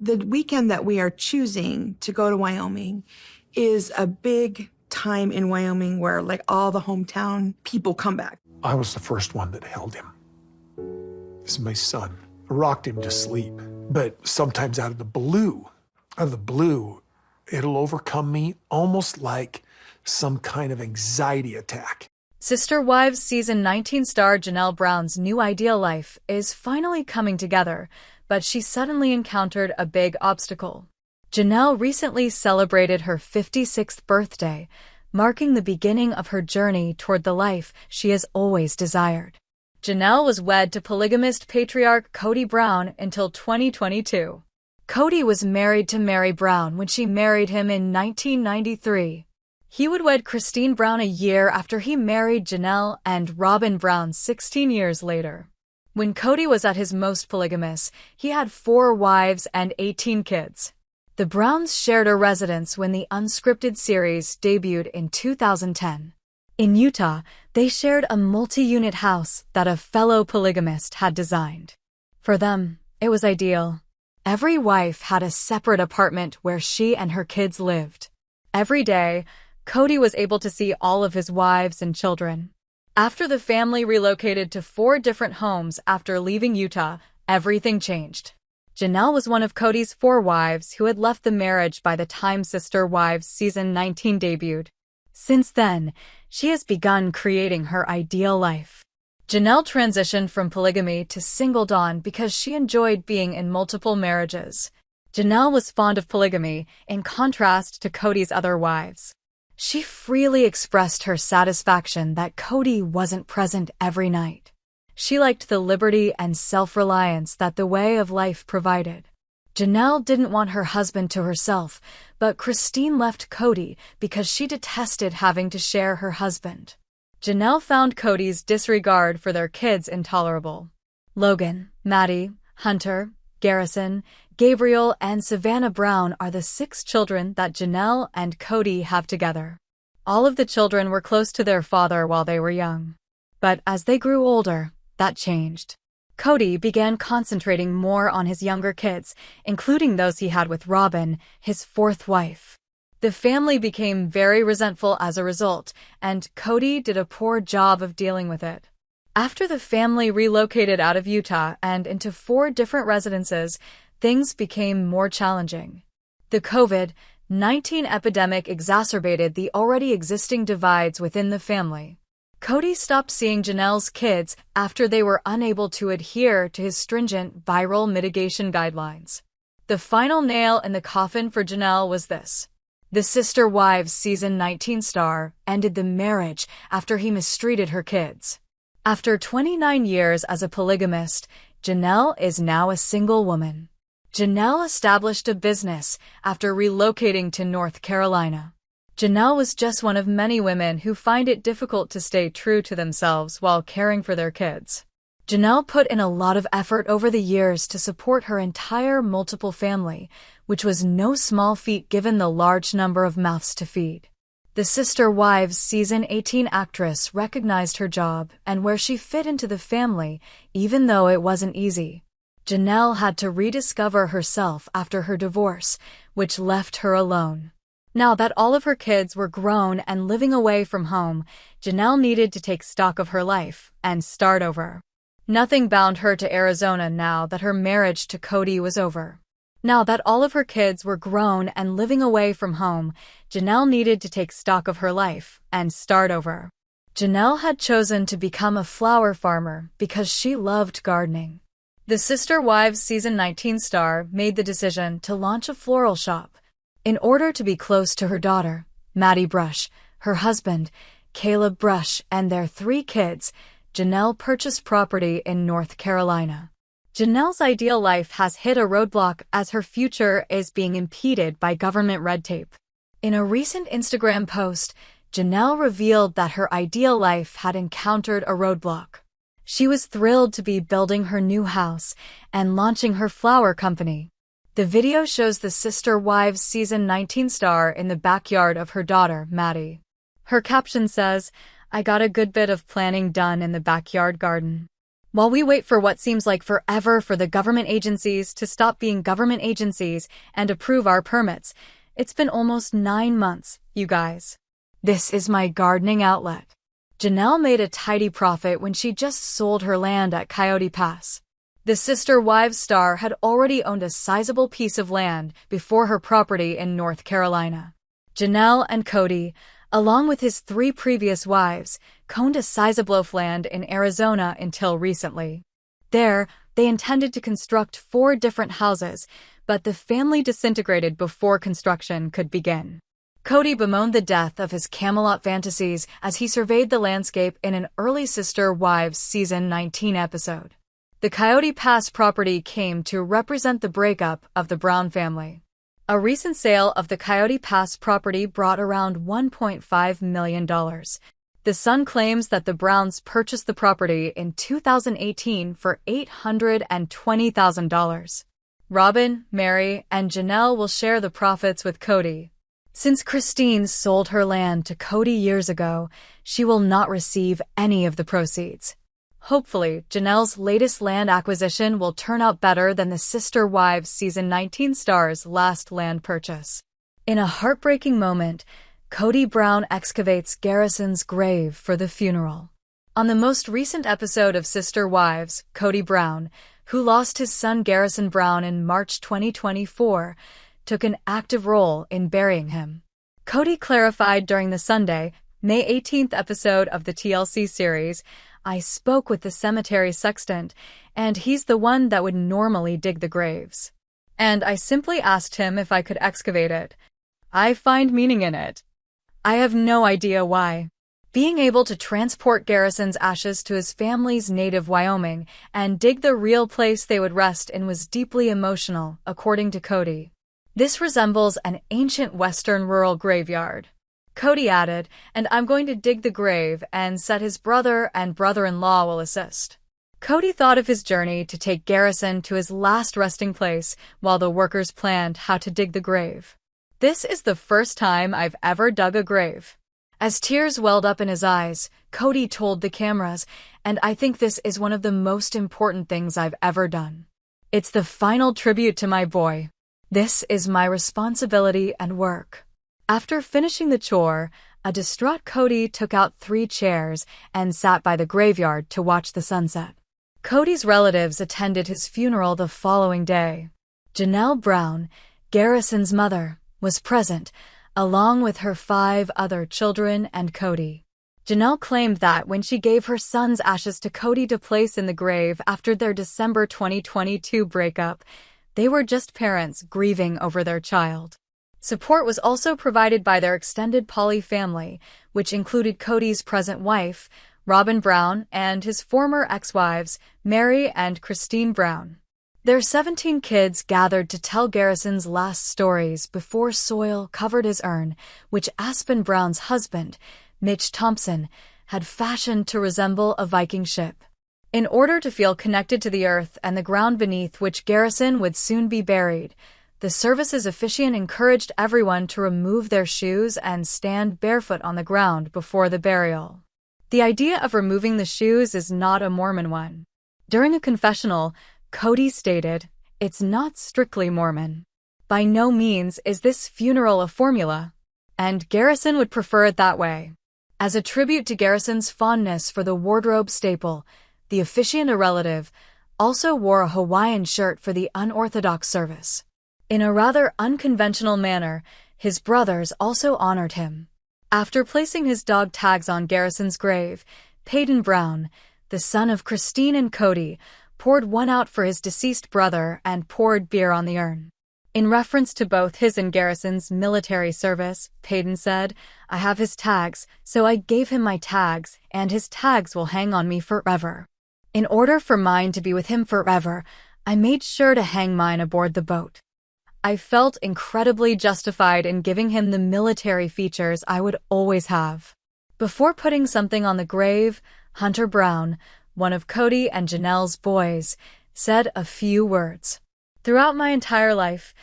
The weekend that we are choosing to go to Wyoming is a big time in Wyoming where like all the hometown people come back. I was the first one that held him. This is my son. I rocked him to sleep. But sometimes out of the blue, it'll overcome me almost like some kind of anxiety attack. Sister Wives Season 19 star Janelle Brown's new ideal life is finally coming together, but she suddenly encountered a big obstacle. Janelle recently celebrated her 56th birthday, marking the beginning of her journey toward the life she has always desired. Janelle was wed to polygamist patriarch Kody Brown until 2022. Kody was married to Mary Brown when she married him in 1993. He would wed Christine Brown a year after he married Janelle and Robin Brown 16 years later. When Kody was at his most polygamous, he had 4 wives and 18 kids. The Browns shared a residence when the unscripted series debuted in 2010. In Utah, they shared a multi-unit house that a fellow polygamist had designed. For them, it was ideal. Every wife had a separate apartment where she and her kids lived. Every day, Kody was able to see all of his wives and children. After the family relocated to 4 different homes after leaving Utah, everything changed. Janelle was one of Kody's 4 wives who had left the marriage by the time Sister Wives Season 19 debuted. Since then, she has begun creating her ideal life. Janelle transitioned from polygamy to single dawn because she enjoyed being in multiple marriages. Janelle was fond of polygamy, in contrast to Kody's other wives. She freely expressed her satisfaction that Kody wasn't present every night. She liked the liberty and self-reliance that the way of life provided. Janelle didn't want her husband to herself, but Christine left Kody because she detested having to share her husband. Janelle found Kody's disregard for their kids intolerable. Logan, Maddie, Hunter, Garrison, Gabriel, and Savannah Brown are the 6 children that Janelle and Kody have together. All of the children were close to their father while they were young. But as they grew older, that changed. Kody began concentrating more on his younger kids, including those he had with Robin, his 4th wife. The family became very resentful as a result, and Kody did a poor job of dealing with it. After the family relocated out of Utah and into 4 different residences, things became more challenging. The COVID-19 epidemic exacerbated the already existing divides within the family. Kody stopped seeing Janelle's kids after they were unable to adhere to his stringent viral mitigation guidelines. The final nail in the coffin for Janelle was this. The Sister Wives Season 19 star ended the marriage after he mistreated her kids. After 29 years as a polygamist, Janelle is now a single woman. Janelle established a business after relocating to North Carolina. Janelle was just one of many women who find it difficult to stay true to themselves while caring for their kids. Janelle put in a lot of effort over the years to support her entire multiple family, which was no small feat given the large number of mouths to feed. The Sister Wives Season 18 actress recognized her job and where she fit into the family, even though it wasn't easy. Janelle had to rediscover herself after her divorce, which left her alone. Now that all of her kids were grown and living away from home, Janelle needed to take stock of her life and start over. Nothing bound her to Arizona now that her marriage to Kody was over. Now that all of her kids were grown and living away from home, Janelle needed to take stock of her life and start over. Janelle had chosen to become a flower farmer because she loved gardening. The Sister Wives Season 19 star made the decision to launch a floral shop. In order to be close to her daughter, Maddie Brush, her husband, Caleb Brush, and their 3 kids, Janelle purchased property in North Carolina. Janelle's ideal life has hit a roadblock as her future is being impeded by government red tape. In a recent Instagram post, Janelle revealed that her ideal life had encountered a roadblock. She was thrilled to be building her new house and launching her flower company. The video shows the Sister Wives Season 19 star in the backyard of her daughter, Maddie. Her caption says, "I got a good bit of planning done in the backyard garden." While we wait for what seems like forever for the government agencies to stop being government agencies and approve our permits, it's been almost 9 months, you guys. This is my gardening outlet. Janelle made a tidy profit when she just sold her land at Kody Pass. The Sister Wives star had already owned a sizable piece of land before her property in North Carolina. Janelle and Kody, along with his 3 previous wives, owned a sizable of land in Arizona until recently. There, they intended to construct 4 different houses, but the family disintegrated before construction could begin. Kody bemoaned the death of his Camelot fantasies as he surveyed the landscape in an early Sister Wives Season 19 episode. The Kody Pass property came to represent the breakup of the Brown family. A recent sale of the Kody Pass property brought around $1.5 million. The Sun claims that the Browns purchased the property in 2018 for $820,000. Robin, Mary, and Janelle will share the profits with Kody. Since Christine sold her land to Kody years ago, she will not receive any of the proceeds. Hopefully, Janelle's latest land acquisition will turn out better than the Sister Wives Season 19 star's last land purchase. In a heartbreaking moment, Kody Brown excavates Garrison's grave for the funeral. On the most recent episode of Sister Wives, Kody Brown, who lost his son Garrison Brown in March 2024, took an active role in burying him. Kody clarified during the Sunday, May 18th episode of the TLC series, "I spoke with the cemetery sexton, and he's the one that would normally dig the graves. And I simply asked him if I could excavate it. I find meaning in it. I have no idea why." Being able to transport Garrison's ashes to his family's native Wyoming and dig the real place they would rest in was deeply emotional, according to Kody. This resembles an ancient Western rural graveyard. Kody added, "And I'm going to dig the grave and said his brother and brother-in-law will assist." Kody thought of his journey to take Garrison to his last resting place while the workers planned how to dig the grave. "This is the first time I've ever dug a grave." As tears welled up in his eyes, Kody told the cameras, "And I think this is one of the most important things I've ever done. It's the final tribute to my boy. This is my responsibility and work." After finishing the chore, a distraught Kody took out 3 chairs and sat by the graveyard to watch the sunset. Kody's relatives attended his funeral the following day. Janelle Brown, Garrison's mother, was present, along with her 5 other children and Kody. Janelle claimed that when she gave her son's ashes to Kody to place in the grave after their December 2022 breakup, they were just parents grieving over their child. Support was also provided by their extended poly family, which included Kody's present wife, Robin Brown, and his former ex-wives, Mary and Christine Brown. Their 17 kids gathered to tell Garrison's last stories before soil covered his urn, which Aspen Brown's husband, Mitch Thompson, had fashioned to resemble a Viking ship. In order to feel connected to the earth and the ground beneath which Garrison would soon be buried, the service's officiant encouraged everyone to remove their shoes and stand barefoot on the ground before the burial. The idea of removing the shoes is not a Mormon one. During a confessional, Kody stated, "It's not strictly Mormon. By no means is this funeral a formula, and Garrison would prefer it that way." As a tribute to Garrison's fondness for the wardrobe staple, the officiant, a relative, also wore a Hawaiian shirt for the unorthodox service. In a rather unconventional manner, his brothers also honored him. After placing his dog tags on Garrison's grave, Peyton Brown, the son of Christine and Kody, poured one out for his deceased brother and poured beer on the urn. In reference to both his and Garrison's military service, Peyton said, "I have his tags, so I gave him my tags, and his tags will hang on me forever. In order for mine to be with him forever, I made sure to hang mine aboard the boat. I felt incredibly justified in giving him the military features I would always have." Before putting something on the grave, Hunter Brown, one of Kody and Janelle's boys, said a few words. "Throughout my entire life,